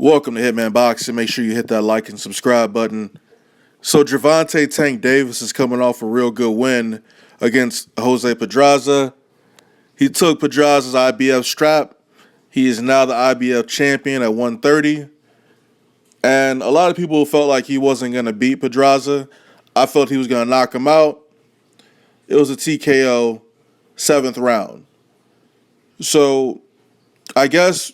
Welcome to Hitman Boxing. Make sure you hit that like and subscribe button. So Gervonta Tank Davis is coming off a real good win against Jose Pedraza. He took Pedraza's IBF strap. He is now the IBF champion at 130. And a lot of people felt like he wasn't going to beat Pedraza. I felt he was going to knock him out. It was a TKO 7th round. So I guess,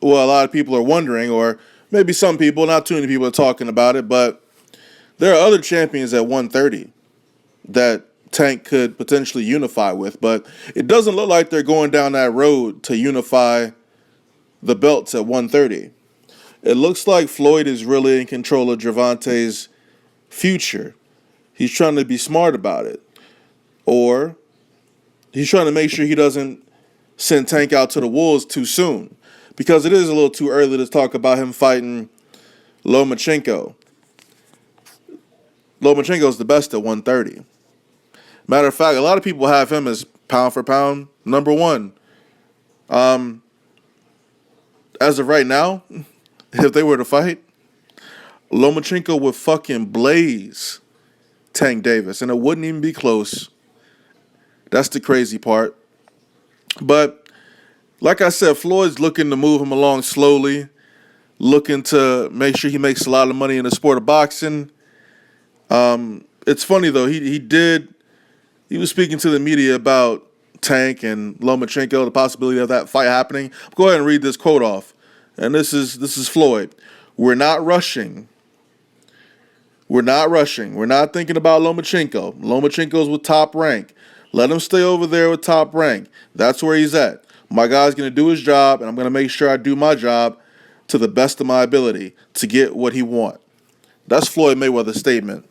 well, a lot of people are wondering, or maybe some people, not too many people are talking about it, but there are other champions at 130 that Tank could potentially unify with, but it doesn't look like they're going down that road to unify the belts at 130. It looks like Floyd is really in control of Gervonta's future. He's trying to be smart about it. Or he's trying to make sure he doesn't send Tank out to the wolves too soon. Because it is a little too early to talk about him fighting Lomachenko. Lomachenko's the best at 130. Matter of fact, a lot of people have him as pound for pound number one. As of right now, if they were to fight, Lomachenko would fucking blaze Tank Davis, and it wouldn't even be close. That's the crazy part. But like I said, Floyd's looking to move him along slowly, looking to make sure he makes a lot of money in the sport of boxing. It's funny though, he was speaking to the media about Tank and Lomachenko, the possibility of that fight happening. Go ahead and read this quote off. And this is Floyd. We're not rushing. We're not rushing. We're not thinking about Lomachenko. Lomachenko's with Top Rank. Let him stay over there with Top Rank. That's where he's at. My guy's going to do his job, and I'm going to make sure I do my job to the best of my ability to get what he wants. That's Floyd Mayweather's statement.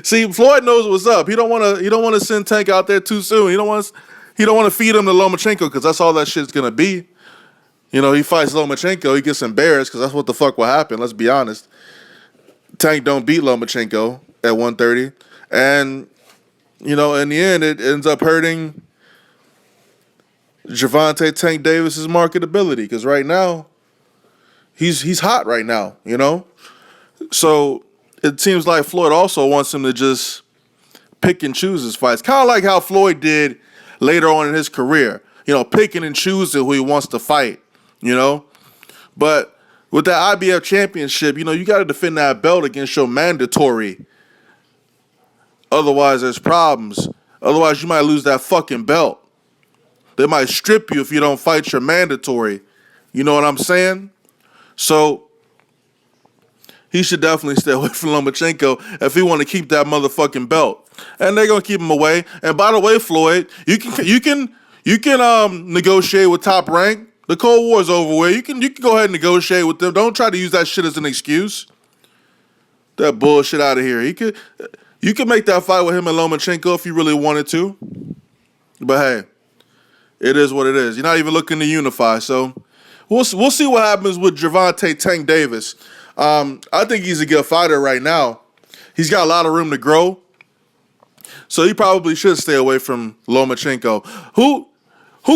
See, Floyd knows what's up. He don't want to send Tank out there too soon. He don't want to feed him to Lomachenko because that's all that shit's going to be. You know, he fights Lomachenko, he gets embarrassed because that's what the fuck will happen. Let's be honest. Tank don't beat Lomachenko at 130, and you know, in the end, it ends up hurting Gervonta Tank Davis's marketability because right now, he's hot right now, you know? So it seems like Floyd also wants him to just pick and choose his fights. Kind of like how Floyd did later on in his career, you know, picking and choosing who he wants to fight, you know? But with that IBF championship, you know, you got to defend that belt against your mandatory. Otherwise, there's problems. Otherwise, you might lose that fucking belt. They might strip you if you don't fight your mandatory. You know what I'm saying? So he should definitely stay away from Lomachenko if he want to keep that motherfucking belt. And they're gonna keep him away. And by the way, Floyd, you can negotiate with Top Rank. The Cold War's over with. You can go ahead and negotiate with them. Don't try to use that shit as an excuse. That bullshit out of here. You could make that fight with him and Lomachenko if you really wanted to. But hey, it is what it is. You're not even looking to unify. So we'll see what happens with Gervonta Tank Davis. I think he's a good fighter right now. He's got a lot of room to grow. So he probably should stay away from Lomachenko. Who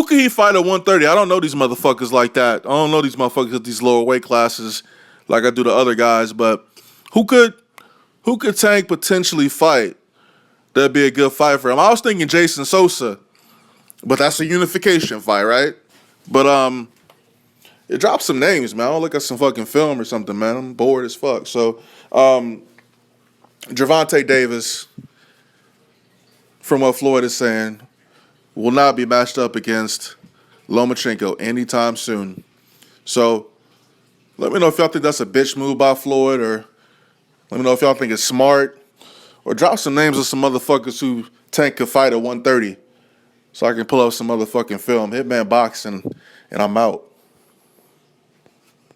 could he fight at 130? I don't know these motherfuckers like that. I don't know these motherfuckers at these lower weight classes like I do the other guys. But who could Tank potentially fight? That'd be a good fight for him. I was thinking Jason Sosa, but that's a unification fight, right? But it dropped some names, man. I'll look at some fucking film or something, man. I'm bored as fuck. So Gervonta Davis, from what Floyd is saying, will not be matched up against Lomachenko anytime soon. So let me know if y'all think that's a bitch move by Floyd, or let me know if y'all think it's smart, or drop some names of some motherfuckers who Tank could fight at 130 so I can pull up some motherfucking film. Hitman Boxing, and I'm out.